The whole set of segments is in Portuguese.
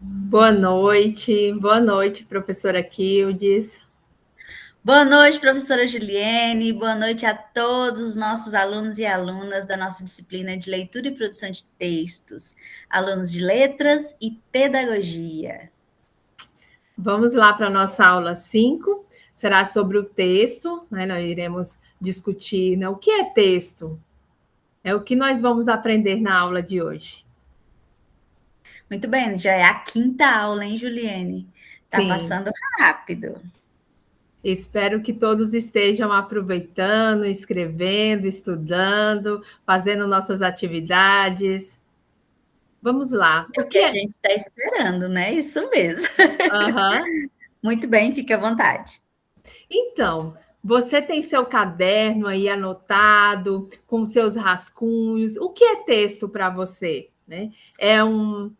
Boa noite, professora Kildes. Boa noite, professora Juliene. Boa noite a todos os nossos alunos e alunas da nossa disciplina de leitura e produção de textos, alunos de letras e pedagogia. Vamos lá para a nossa aula 5. Será sobre o texto, né? Nós iremos discutir, né, o que é texto. É o que nós vamos aprender na aula de hoje. Muito bem, já é a quinta aula, hein, Juliene? Tá Sim, passando rápido. espero que todos estejam aproveitando, escrevendo, estudando, fazendo nossas atividades. Vamos lá. É O o que que a é? gente está esperando, né? Isso mesmo. Aham. Muito bem, fique à vontade. Então, você tem seu caderno aí anotado, com seus rascunhos. O que é texto para você? Né? É um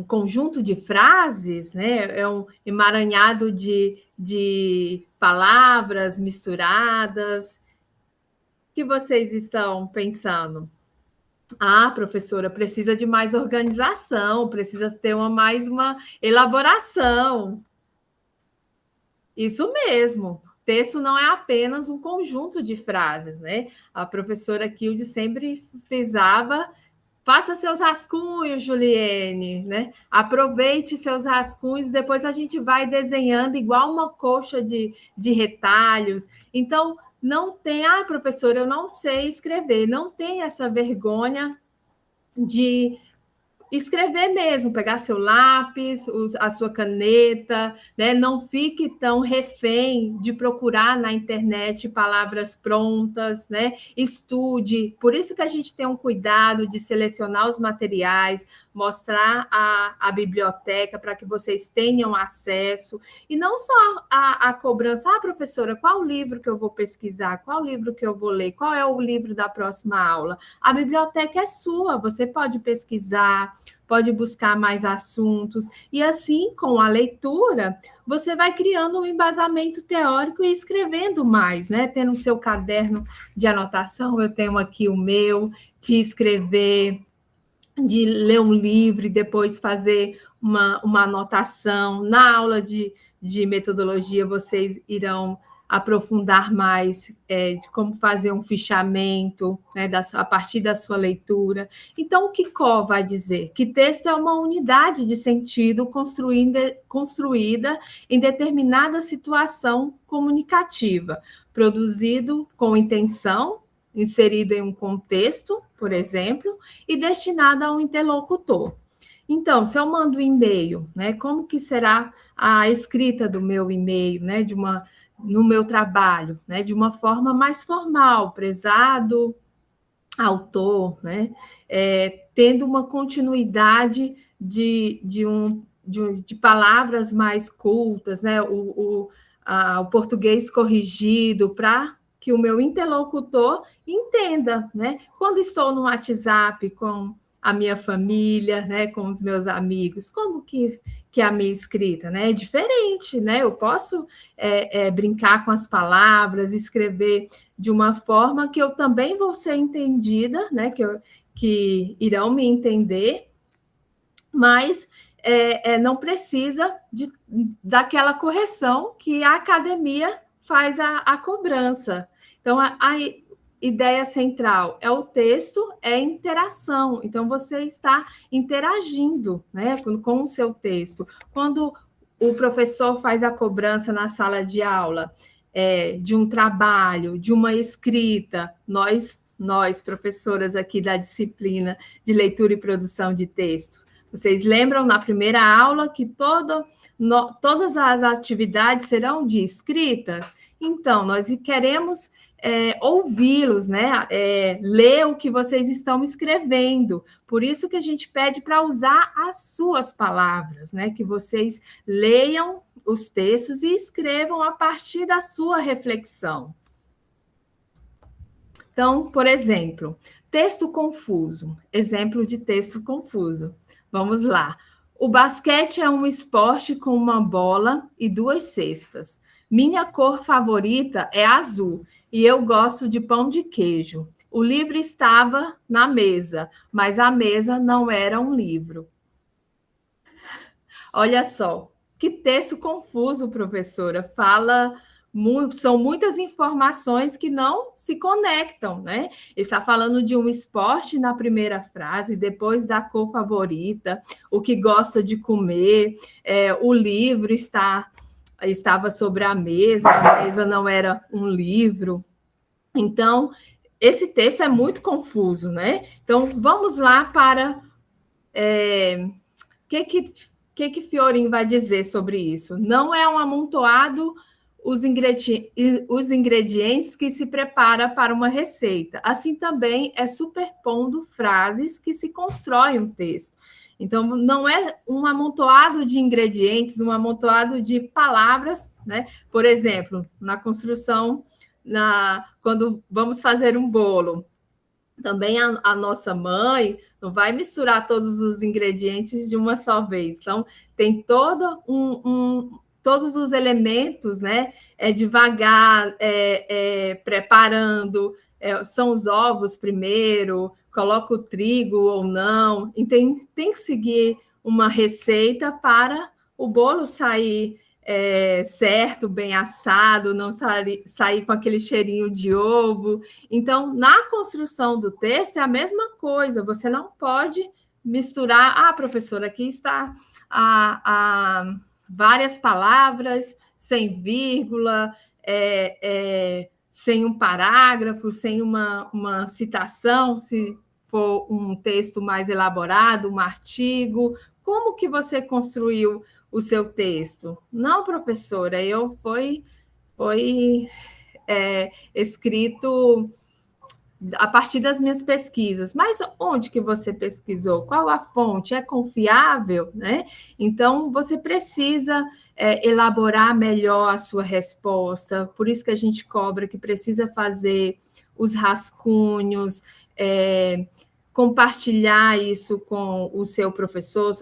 conjunto de frases, né? É um emaranhado de palavras misturadas. O que vocês estão pensando? Ah, professora, precisa de mais organização, precisa ter mais uma elaboração. Isso mesmo. Texto não é apenas um conjunto de frases, né? A professora Kilde sempre frisava: faça seus rascunhos, Juliene, né? Aproveite seus rascunhos, depois a gente vai desenhando igual uma coxa de retalhos. Então, não tem, professora, eu não sei escrever, não tem essa vergonha de escrever mesmo, pegar seu lápis, a sua caneta, né? Não fique tão refém de procurar na internet palavras prontas, né? Estude. Por isso que a gente tem um cuidado de selecionar os materiais, mostrar a biblioteca para que vocês tenham acesso. E não só a cobrança, professora, qual livro que eu vou pesquisar? Qual livro que eu vou ler? Qual é o livro da próxima aula? A biblioteca é sua, você pode pesquisar, pode buscar mais assuntos, e assim, com a leitura, você vai criando um embasamento teórico e escrevendo mais, né? Tendo o seu caderno de anotação, eu tenho aqui o meu, de escrever, de ler um livro e depois fazer uma anotação. Na aula de metodologia, vocês irão aprofundar mais de como fazer um fichamento, né, a partir da sua leitura. Então, o que Có vai dizer? Que texto é uma unidade de sentido construída em determinada situação comunicativa, produzido com intenção, inserido em um contexto, por exemplo, e destinado a um interlocutor. Então, se eu mando um e-mail, né, como que será a escrita do meu e-mail, né, no meu trabalho, né, de uma forma mais formal, prezado autor, né, tendo uma continuidade de palavras mais cultas, né, o português corrigido para que o meu interlocutor entenda, né? Quando estou no WhatsApp com a minha família, né, com os meus amigos, como que é a minha escrita, né? É diferente, né? Eu posso brincar com as palavras, escrever de uma forma que eu também vou ser entendida, né? Que irão me entender, mas não precisa daquela correção que a academia faz a cobrança. Então, a ideia central é o texto, é a interação. Então, você está interagindo, né, com o seu texto. Quando o professor faz a cobrança na sala de aula de um trabalho, de uma escrita, nós, professoras aqui da disciplina de leitura e produção de texto, vocês lembram na primeira aula que todas as atividades serão de escrita? Então, nós queremos ouvi-los, né? Ler o que vocês estão escrevendo. Por isso que a gente pede para usar as suas palavras, né? Que vocês leiam os textos e escrevam a partir da sua reflexão. Então, por exemplo, texto confuso. Exemplo de texto confuso. Vamos lá. O basquete é um esporte com uma bola e duas cestas. Minha cor favorita é azul e eu gosto de pão de queijo. O livro estava na mesa, mas a mesa não era um livro. Olha só, que texto confuso, professora. São muitas informações que não se conectam, né? Ele está falando de um esporte na primeira frase, depois da cor favorita, o que gosta de comer, o livro estava sobre a mesa não era um livro. Então, esse texto é muito confuso, né? Então, vamos lá para que Fiorin vai dizer sobre isso? Não é um amontoado os ingredientes que se prepara para uma receita. Assim também é superpondo frases que se constrói um texto. Então, não é um amontoado de ingredientes, um amontoado de palavras, né? Por exemplo, na construção, quando vamos fazer um bolo, também a nossa mãe não vai misturar todos os ingredientes de uma só vez. Então, tem todos os elementos, né? Devagar, preparando, são os ovos primeiro, coloca o trigo ou não. E tem que seguir uma receita para o bolo sair certo, bem assado, não sair com aquele cheirinho de ovo. Então, na construção do texto é a mesma coisa, você não pode misturar, professora, aqui está várias palavras, sem vírgula, sem um parágrafo, sem uma citação, se for um texto mais elaborado, um artigo. Como que você construiu o seu texto? Não, professora, foi escrito a partir das minhas pesquisas. Mas onde que você pesquisou? Qual a fonte? É confiável, né? Então, você precisa elaborar melhor a sua resposta. Por isso que a gente cobra que precisa fazer os rascunhos, compartilhar isso com o seu professor,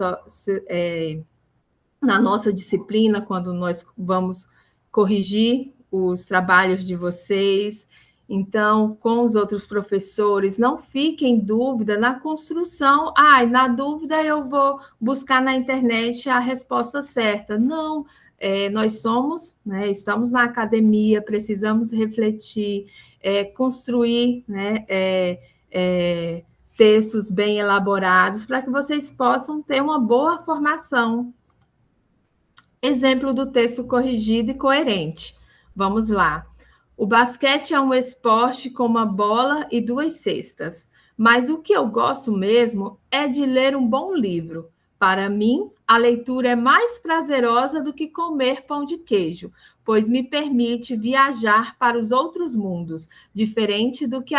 na nossa disciplina, quando nós vamos corrigir os trabalhos de vocês. Então, com os outros professores, não fiquem em dúvida na construção. Na dúvida eu vou buscar na internet a resposta certa. Não, nós somos, né, estamos na academia, precisamos refletir, construir, né, textos bem elaborados para que vocês possam ter uma boa formação. Exemplo do texto corrigido e coerente. Vamos lá. O basquete é um esporte com uma bola e 2 cestas, mas o que eu gosto mesmo é de ler um bom livro. Para mim, a leitura é mais prazerosa do que comer pão de queijo, pois me permite viajar para os outros mundos, diferente do que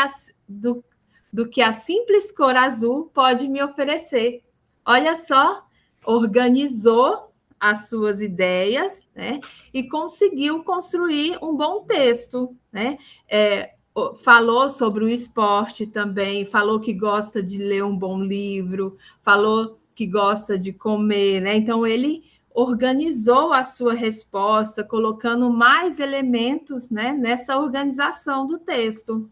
a simples cor azul pode me oferecer. Olha só, organizou as suas ideias, né? E conseguiu construir um bom texto, né? Falou sobre o esporte também, falou que gosta de ler um bom livro, falou que gosta de comer, né? Então, ele organizou a sua resposta, colocando mais elementos, né, nessa organização do texto.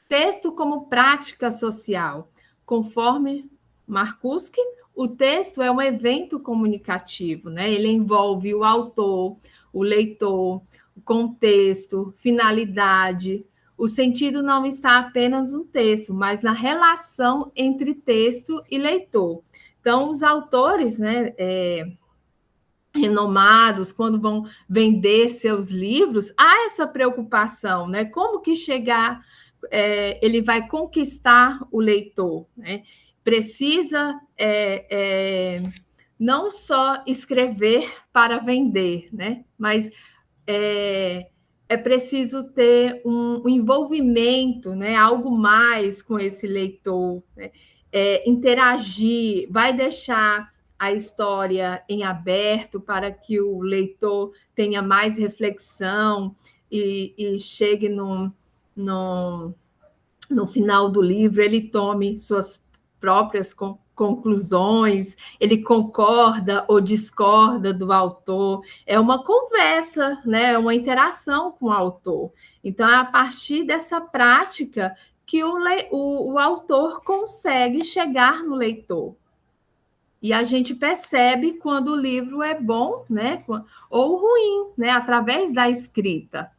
Texto como prática social. Conforme Marcuschi, o texto é um evento comunicativo, né? Ele envolve o autor, o leitor, o contexto, finalidade. O sentido não está apenas no texto, mas na relação entre texto e leitor. Então, os autores, né, renomados, quando vão vender seus livros, há essa preocupação, né? Como que ele vai conquistar o leitor, né? Precisa não só escrever para vender, né? Mas é preciso ter um envolvimento, né? Algo mais com esse leitor, né? Interagir, vai deixar a história em aberto para que o leitor tenha mais reflexão e chegue no final do livro, ele tome suas próprias conclusões, ele concorda ou discorda do autor, é uma conversa, né? É uma interação com o autor. Então, é a partir dessa prática que o autor consegue chegar no leitor. E a gente percebe quando o livro é bom, né, ou ruim, né, através da escrita.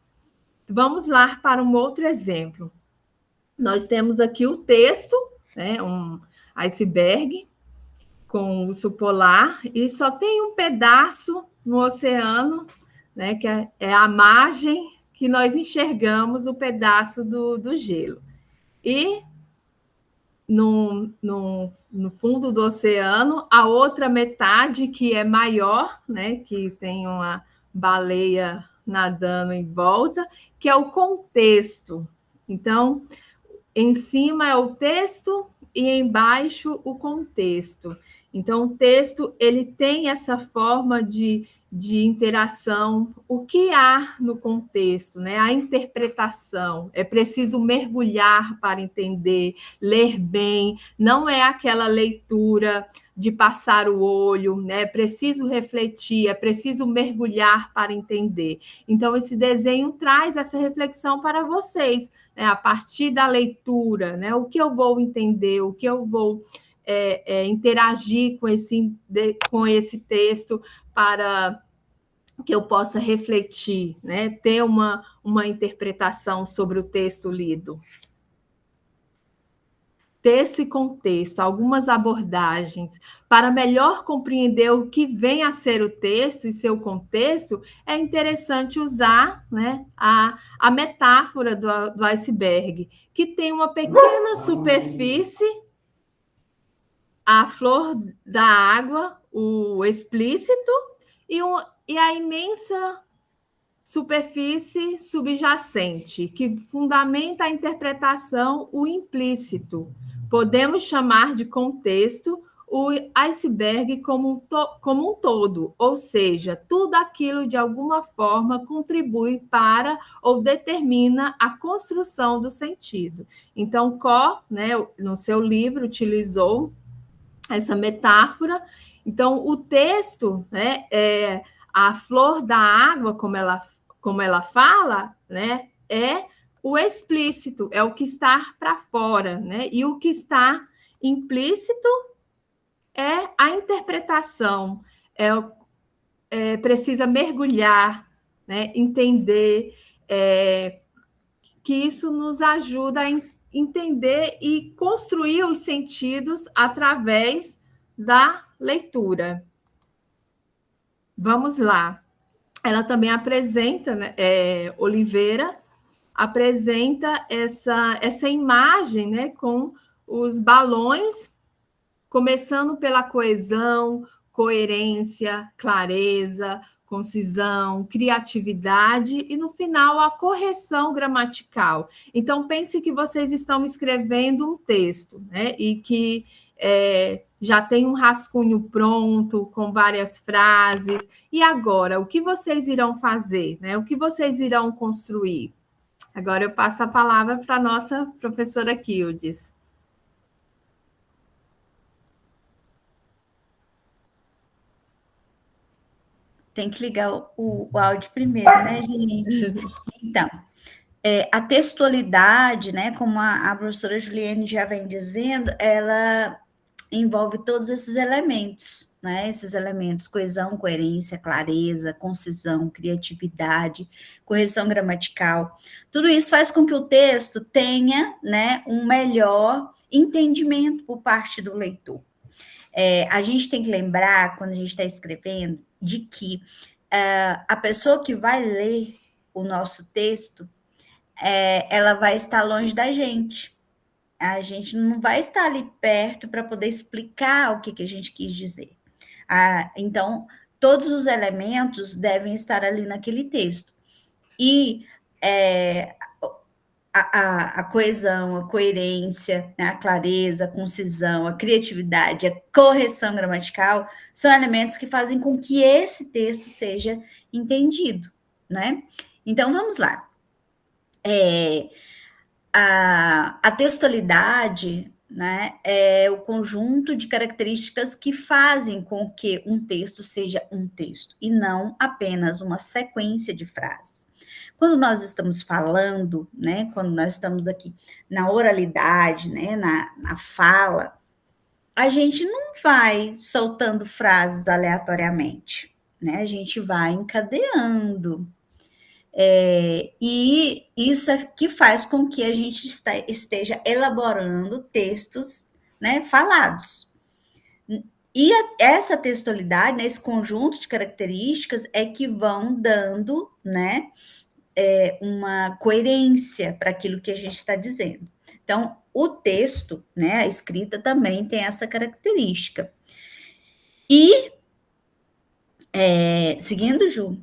Vamos lá para um outro exemplo. Nós temos aqui o texto, né, um iceberg com urso polar, e só tem um pedaço no oceano, né, que é a margem que nós enxergamos o pedaço do gelo. E no fundo do oceano, a outra metade, que é maior, né, que tem uma baleia nadando em volta, que é o contexto. Então, em cima é o texto e embaixo o contexto. Então, o texto ele tem essa forma de interação. O que há no contexto, né? A interpretação. É preciso mergulhar para entender, ler bem. Não é aquela leitura de passar o olho, né? É preciso refletir, é preciso mergulhar para entender. Então, esse desenho traz essa reflexão para vocês, né? A partir da leitura, né? O que eu vou entender, o que eu vou interagir com esse texto para que eu possa refletir, né? Ter uma interpretação sobre o texto lido. Texto e contexto, algumas abordagens. Para melhor compreender o que vem a ser o texto e seu contexto, é interessante usar, né, a metáfora do iceberg, que tem uma pequena superfície, a flor da água, o explícito, e a imensa superfície subjacente, que fundamenta a interpretação, o implícito. Podemos chamar de contexto o iceberg como um todo, ou seja, tudo aquilo de alguma forma contribui para ou determina a construção do sentido. Então, Có, né, no seu livro, utilizou essa metáfora. Então, o texto, né, a flor da água, como ela fala, né, é o explícito, é o que está para fora, né? E o que está implícito é a interpretação, precisa mergulhar, né? Entender, que isso nos ajuda a entender e construir os sentidos através da leitura. Vamos lá. Ela também apresenta, né, Oliveira apresenta essa imagem, né, com os balões, começando pela coesão, coerência, clareza, concisão, criatividade e, no final, a correção gramatical. Então, pense que vocês estão escrevendo um texto, né, e que já tem um rascunho pronto, com várias frases. E agora, o que vocês irão fazer? Né? O que vocês irão construir? Agora eu passo a palavra para a nossa professora Quildes. Tem que ligar o áudio primeiro, né, gente? Então, a textualidade, né, como a professora Juliene já vem dizendo, ela envolve todos esses elementos, né? Esses elementos: coesão, coerência, clareza, concisão, criatividade, correção gramatical. Tudo isso faz com que o texto tenha, né, um melhor entendimento por parte do leitor. A gente tem que lembrar, quando a gente está escrevendo, de que a pessoa que vai ler o nosso texto, ela vai estar longe da gente. A gente não vai estar ali perto para poder explicar o que a gente quis dizer. Então, todos os elementos devem estar ali naquele texto. E a coesão, a coerência, né, a clareza, a concisão, a criatividade, a correção gramatical são elementos que fazem com que esse texto seja entendido, né? Então, vamos lá. A textualidade, né, é o conjunto de características que fazem com que um texto seja um texto e não apenas uma sequência de frases. Quando nós estamos falando, né, quando nós estamos aqui na oralidade, né, na fala, a gente não vai soltando frases aleatoriamente, né? A gente vai encadeando. E isso é que faz com que a gente esteja elaborando textos, né, falados. E essa textualidade, né, esse conjunto de características é que vão dando, né, uma coerência para aquilo que a gente está dizendo. Então, o texto, né, a escrita também tem essa característica. E, seguindo, Ju,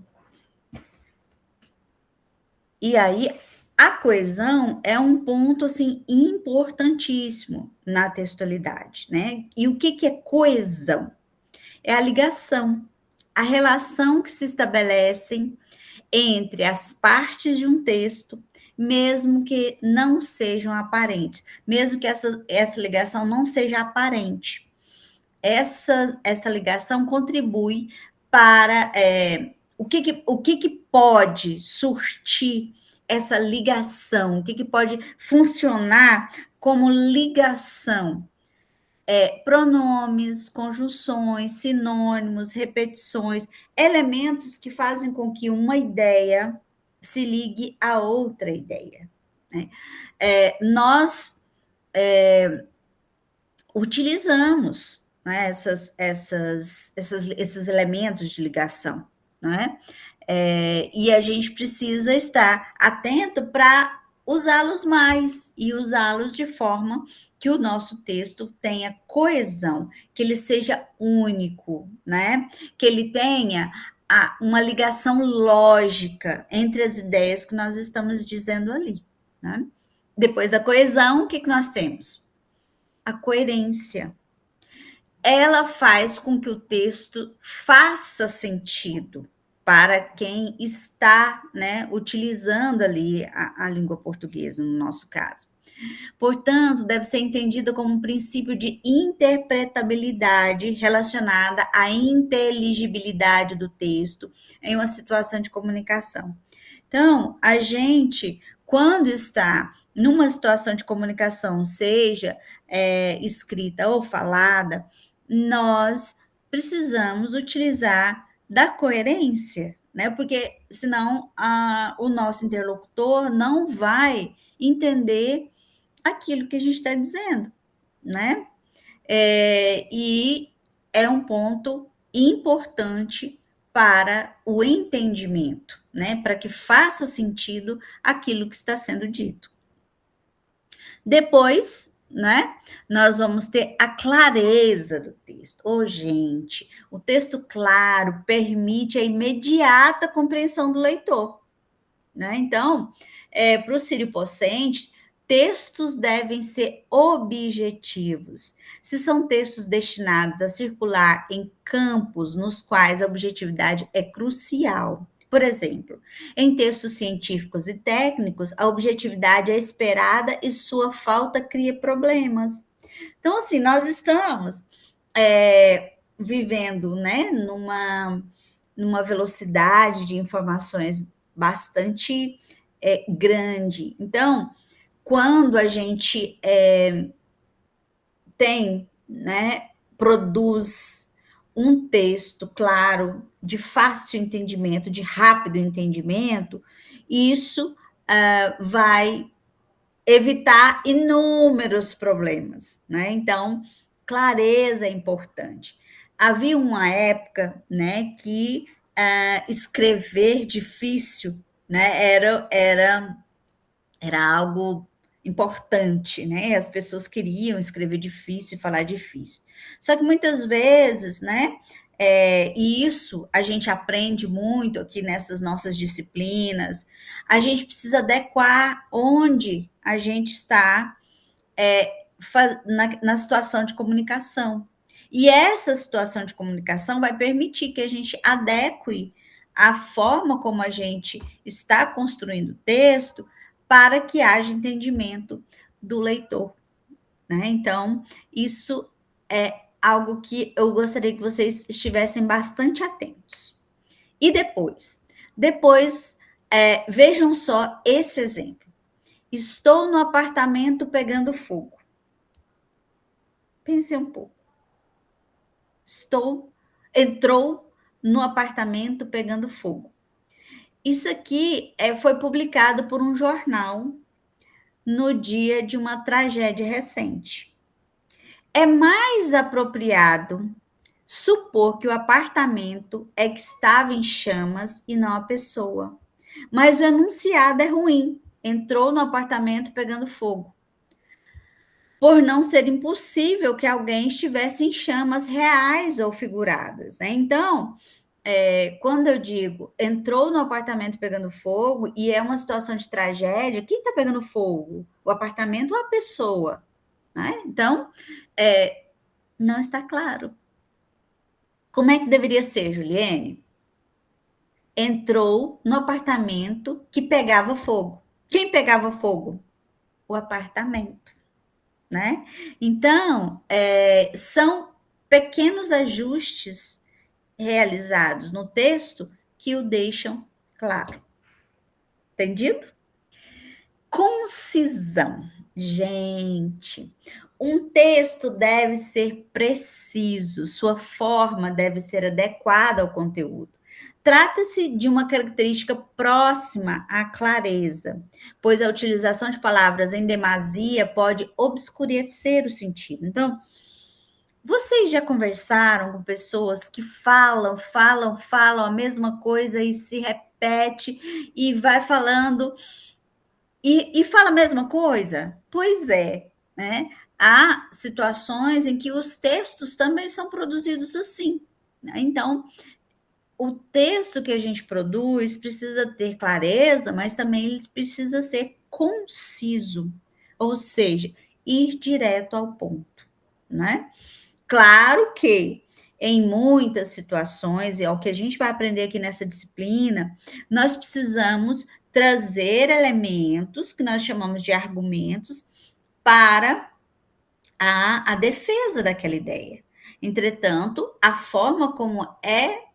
e aí a coesão é um ponto assim importantíssimo na textualidade, né? E o que que é coesão? É a ligação, a relação que se estabelecem entre as partes de um texto, mesmo que não sejam aparentes, mesmo que essa ligação não seja aparente. Essa ligação contribui para o que pode surtir essa ligação, o que pode funcionar como ligação. Pronomes, conjunções, sinônimos, repetições, elementos que fazem com que uma ideia se ligue a outra ideia. Né? Nós utilizamos, né, esses elementos de ligação, né? E a gente precisa estar atento para usá-los mais e usá-los de forma que o nosso texto tenha coesão, que ele seja único, né? Que ele tenha uma ligação lógica entre as ideias que nós estamos dizendo ali, né? Depois da coesão, o que nós temos? A coerência. Ela faz com que o texto faça sentido para quem está, né, utilizando ali a língua portuguesa, no nosso caso. Portanto, deve ser entendida como um princípio de interpretabilidade relacionada à inteligibilidade do texto em uma situação de comunicação. Então, a gente, quando está numa situação de comunicação, seja escrita ou falada, nós precisamos utilizar da coerência, né? Porque senão o nosso interlocutor não vai entender aquilo que a gente está dizendo, né? E é um ponto importante para o entendimento, né? Para que faça sentido aquilo que está sendo dito. Depois, né? Nós vamos ter a clareza do texto. Gente, o texto claro permite a imediata compreensão do leitor, né? Então, para o Sírio Possente, textos devem ser objetivos. Se são textos destinados a circular em campos nos quais a objetividade é crucial. Por exemplo, em textos científicos e técnicos, a objetividade é esperada e sua falta cria problemas. Então, assim, nós estamos vivendo, né, numa velocidade de informações bastante grande. Então, quando a gente produz um texto claro, de fácil entendimento, de rápido entendimento, isso vai evitar inúmeros problemas, né? Então, clareza é importante. Havia uma época, né, que escrever difícil, né, era algo importante, né? As pessoas queriam escrever difícil, falar difícil. Só que muitas vezes, né? E isso a gente aprende muito aqui nessas nossas disciplinas. A gente precisa adequar onde a gente está na situação de comunicação. E essa situação de comunicação vai permitir que a gente adeque a forma como a gente está construindo o texto para que haja entendimento do leitor, né? Então, isso é algo que eu gostaria que vocês estivessem bastante atentos. E depois? Depois, vejam só esse exemplo. Estou no apartamento pegando fogo. Pense um pouco. entrou no apartamento pegando fogo. Isso aqui foi publicado por um jornal no dia de uma tragédia recente. É mais apropriado supor que o apartamento é que estava em chamas e não a pessoa. Mas o enunciado é ruim. Entrou no apartamento pegando fogo. Por não ser impossível que alguém estivesse em chamas reais ou figuradas, né? Então, quando eu digo entrou no apartamento pegando fogo e é uma situação de tragédia, quem está pegando fogo? O apartamento ou a pessoa? Né? Então, não está claro. Como é que deveria ser, Juliane? Entrou no apartamento que pegava fogo. Quem pegava fogo? O apartamento, né? Então, são pequenos ajustes realizados no texto que o deixam claro. Entendido? Concisão. Gente, um texto deve ser preciso, sua forma deve ser adequada ao conteúdo. Trata-se de uma característica próxima à clareza, pois a utilização de palavras em demasia pode obscurecer o sentido. Então, vocês já conversaram com pessoas que falam a mesma coisa e se repete e vai falando e fala a mesma coisa? Pois é, né? Há situações em que os textos também são produzidos assim, né? Então, o texto que a gente produz precisa ter clareza, mas também ele precisa ser conciso, ou seja, ir direto ao ponto, né? Claro que em muitas situações, e é o que a gente vai aprender aqui nessa disciplina, nós precisamos trazer elementos que nós chamamos de argumentos para a defesa daquela ideia. Entretanto, a forma como é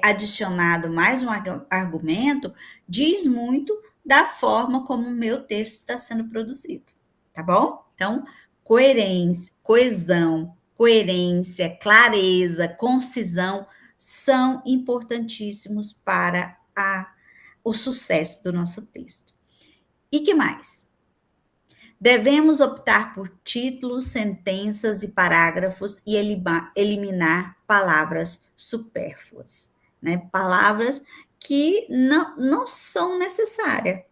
adicionado mais um argumento diz muito da forma como o meu texto está sendo produzido, tá bom? Então, coerência, coesão, coerência, clareza, concisão são importantíssimos para o sucesso do nosso texto. E que mais? Devemos optar por títulos, sentenças e parágrafos e eliminar palavras supérfluas, né? Palavras que não são necessárias,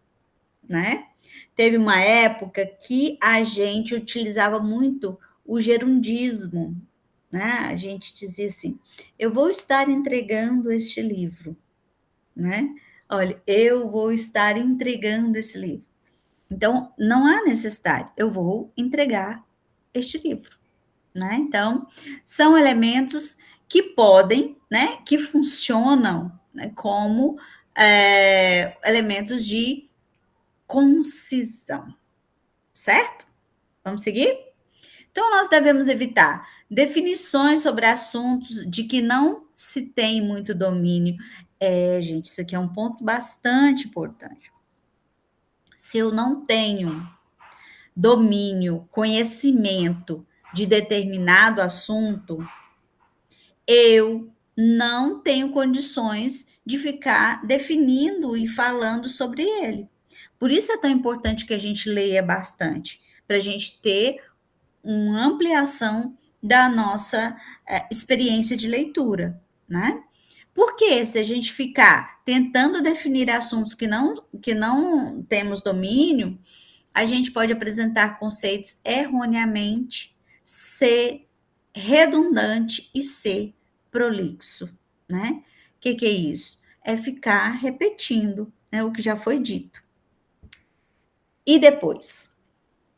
né? Teve uma época que a gente utilizava muito o gerundismo, né? A gente dizia assim: eu vou estar entregando este livro, né? Olha, eu vou estar entregando esse livro. Então, não há necessidade, eu vou entregar este livro, né? Então, são elementos que podem, né, que funcionam, né, como elementos de concisão, certo? Vamos seguir? Então, nós devemos evitar definições sobre assuntos de que não se tem muito domínio. Gente, isso aqui é um ponto bastante importante. Se eu não tenho domínio, conhecimento de determinado assunto, eu não tenho condições de ficar definindo e falando sobre ele. Por isso é tão importante que a gente leia bastante, para a gente ter uma ampliação da nossa experiência de leitura, né? Porque se a gente ficar tentando definir assuntos que não temos domínio, a gente pode apresentar conceitos erroneamente, ser redundante e ser prolixo, né? O que é isso? É ficar repetindo, né, o que já foi dito. E depois,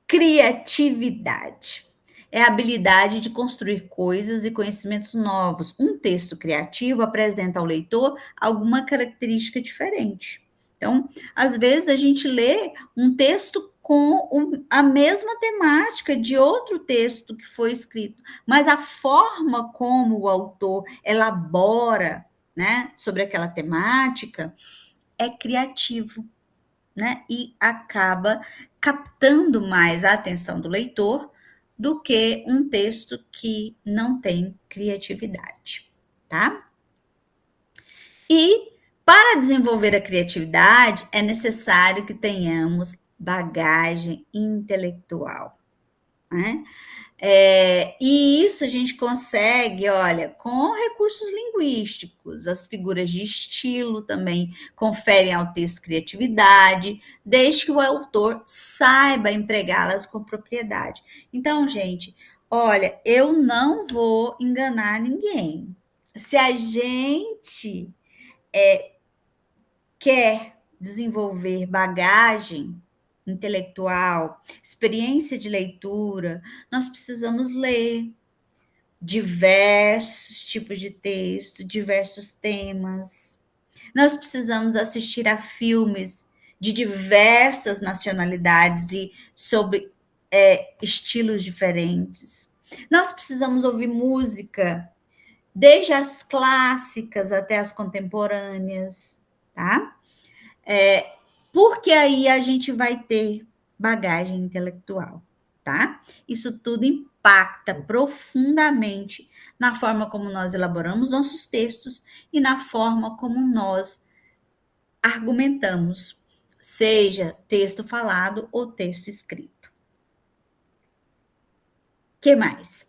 criatividade. É a habilidade de construir coisas e conhecimentos novos. Um texto criativo apresenta ao leitor alguma característica diferente. Então, às vezes a gente lê um texto com a mesma temática de outro texto que foi escrito, mas a forma como o autor elabora, né, sobre aquela temática é criativo, né, e acaba captando mais a atenção do leitor do que um texto que não tem criatividade, tá? E para desenvolver a criatividade é necessário que tenhamos bagagem intelectual, né? E isso a gente consegue, olha, com recursos linguísticos. As figuras de estilo também conferem ao texto criatividade, desde que o autor saiba empregá-las com propriedade. Então, gente, olha, eu não vou enganar ninguém. Se a gente quer desenvolver bagagem intelectual, experiência de leitura, nós precisamos ler diversos tipos de texto, diversos temas. Nós precisamos assistir a filmes de diversas nacionalidades e sobre estilos diferentes. Nós precisamos ouvir música, desde as clássicas até as contemporâneas, tá? Porque aí a gente vai ter bagagem intelectual, tá? Isso tudo impacta profundamente na forma como nós elaboramos nossos textos e na forma como nós argumentamos, seja texto falado ou texto escrito. Que mais?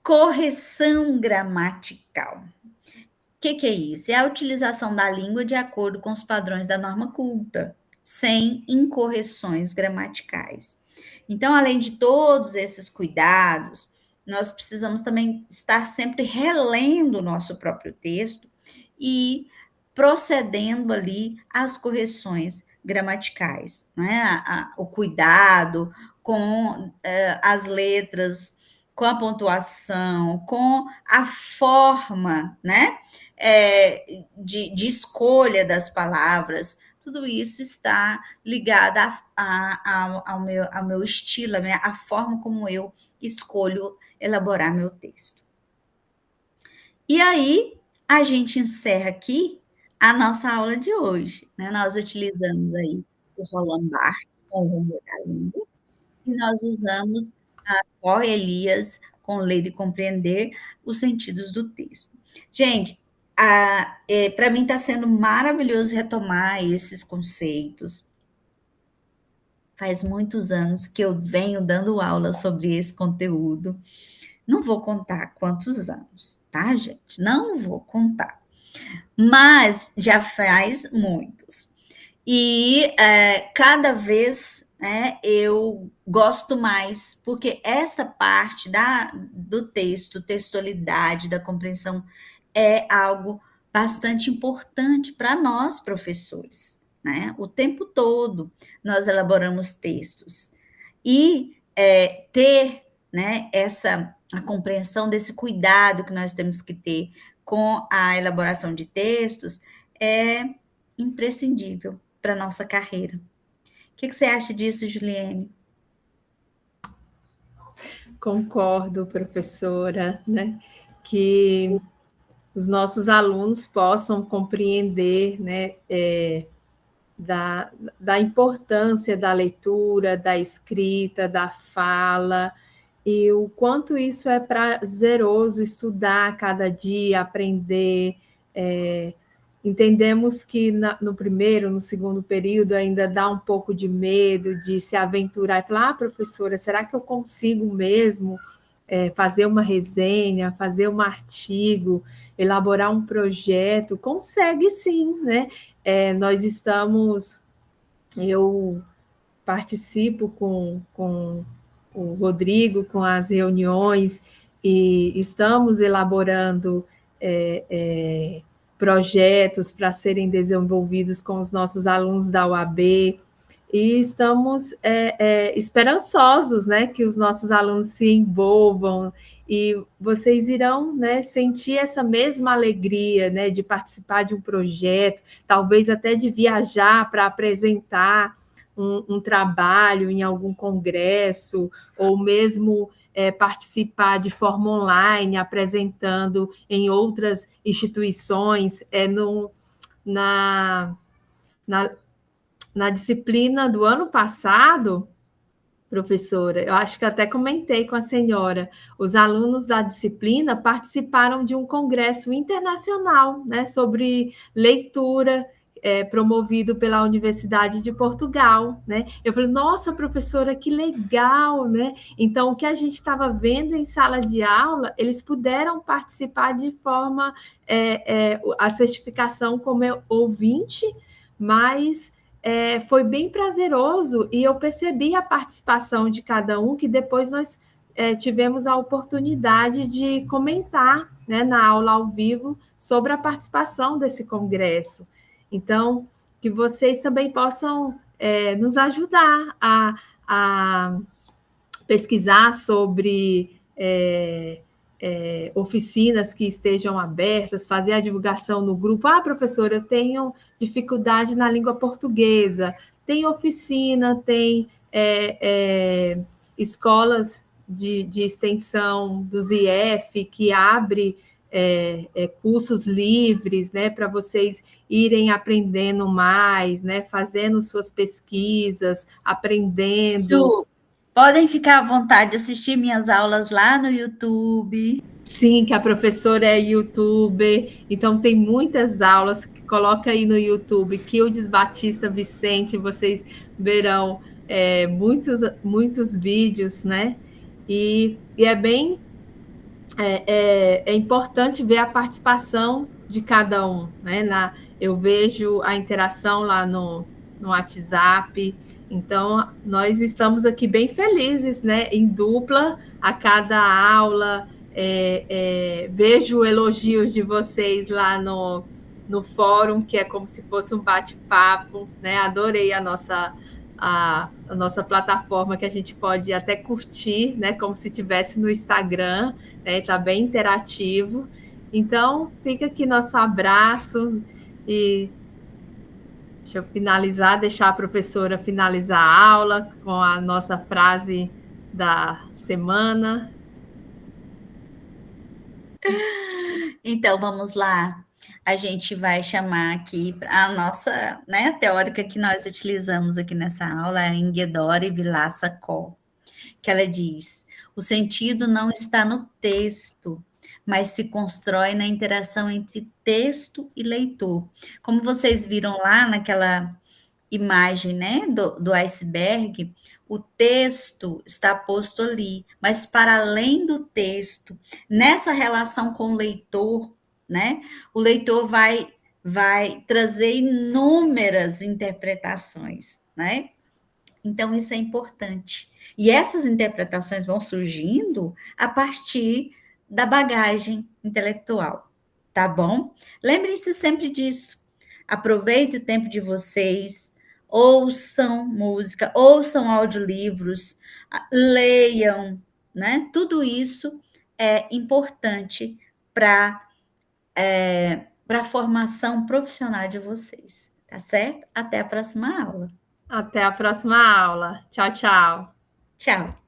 Correção gramatical. O que é isso? É a utilização da língua de acordo com os padrões da norma culta, sem incorreções gramaticais. Então, além de todos esses cuidados, nós precisamos também estar sempre relendo o nosso próprio texto e procedendo ali às correções gramaticais, né? O cuidado com as letras, com a pontuação, com a forma, né? De escolha das palavras, tudo isso está ligado ao meu estilo, a forma como eu escolho elaborar meu texto. E aí, a gente encerra aqui a nossa aula de hoje, né? Nós utilizamos aí o Roland Barthes com o Rumor da Língua, e nós usamos a Ó Elias com Ler e Compreender os sentidos do texto. Gente, para mim está sendo maravilhoso retomar esses conceitos. Faz muitos anos que eu venho dando aula sobre esse conteúdo. Não vou contar quantos anos, tá, gente? Não vou contar. Mas já faz muitos. E cada vez eu gosto mais, porque essa parte do texto, textualidade, da compreensão, é algo bastante importante para nós, professores, né? O tempo todo nós elaboramos textos. E ter, né, a compreensão desse cuidado que nós temos que ter com a elaboração de textos é imprescindível para a nossa carreira. O que você acha disso, Juliene? Concordo, professora, né? Que os nossos alunos possam compreender, né, da importância da leitura, da escrita, da fala, e o quanto isso é prazeroso estudar cada dia, aprender. Entendemos que no primeiro, no segundo período, ainda dá um pouco de medo de se aventurar e falar: professora, será que eu consigo mesmo fazer uma resenha, fazer um artigo, elaborar um projeto? Consegue sim, né? Eu participo com o Rodrigo, com as reuniões, e estamos elaborando projetos para serem desenvolvidos com os nossos alunos da UAB, e estamos esperançosos, né, que os nossos alunos se envolvam, e vocês irão, né, sentir essa mesma alegria, né, de participar de um projeto, talvez até de viajar para apresentar um trabalho em algum congresso, ou mesmo participar de forma online, apresentando em outras instituições. Na disciplina do ano passado, professora. Eu acho que até comentei com a senhora. Os alunos da disciplina participaram de um congresso internacional, né, sobre leitura, promovido pela Universidade de Portugal, né? Eu falei, nossa, professora, que legal, né? Então, o que a gente estava vendo em sala de aula, eles puderam participar de forma a certificação como ouvinte, mas foi bem prazeroso e eu percebi a participação de cada um, que depois nós tivemos a oportunidade de comentar, né, na aula ao vivo sobre a participação desse congresso. Então, que vocês também possam nos ajudar a pesquisar sobre oficinas que estejam abertas, fazer a divulgação no grupo. Ah, professora, eu tenho dificuldade na língua portuguesa. Tem oficina, tem escolas de extensão do ZIEF que abre cursos livres, né, para vocês irem aprendendo mais, né, fazendo suas pesquisas, aprendendo. Ju, podem ficar à vontade de assistir minhas aulas lá no YouTube. Sim, que a professora é youtuber, então tem muitas aulas. Coloca aí no YouTube, Quildes Batista Vicente, vocês verão muitos vídeos, né? E é bem importante ver a participação de cada um, né? Eu vejo a interação lá no WhatsApp, então nós estamos aqui bem felizes, né? Em dupla a cada aula. Vejo elogios de vocês lá no fórum, que é como se fosse um bate-papo, né? Adorei a nossa plataforma, que a gente pode até curtir, né? Como se estivesse no Instagram, né? Está bem interativo. Então, fica aqui nosso abraço e deixa eu finalizar, deixar a professora finalizar a aula com a nossa frase da semana. Então, vamos lá. A gente vai chamar aqui a nossa, né, teórica que nós utilizamos aqui nessa aula, a Ingedore Vilaça Kó, que ela diz: o sentido não está no texto, mas se constrói na interação entre texto e leitor. Como vocês viram lá naquela imagem, né, do iceberg, o texto está posto ali, mas para além do texto, nessa relação com o leitor, né, o leitor vai trazer inúmeras interpretações, né? Então isso é importante. E essas interpretações vão surgindo a partir da bagagem intelectual, tá bom? Lembrem-se sempre disso. Aproveite o tempo de vocês, ouçam música, ouçam audiolivros, leiam, né? Tudo isso é importante para a formação profissional de vocês, tá certo? Até a próxima aula. Até a próxima aula. Tchau, tchau. Tchau.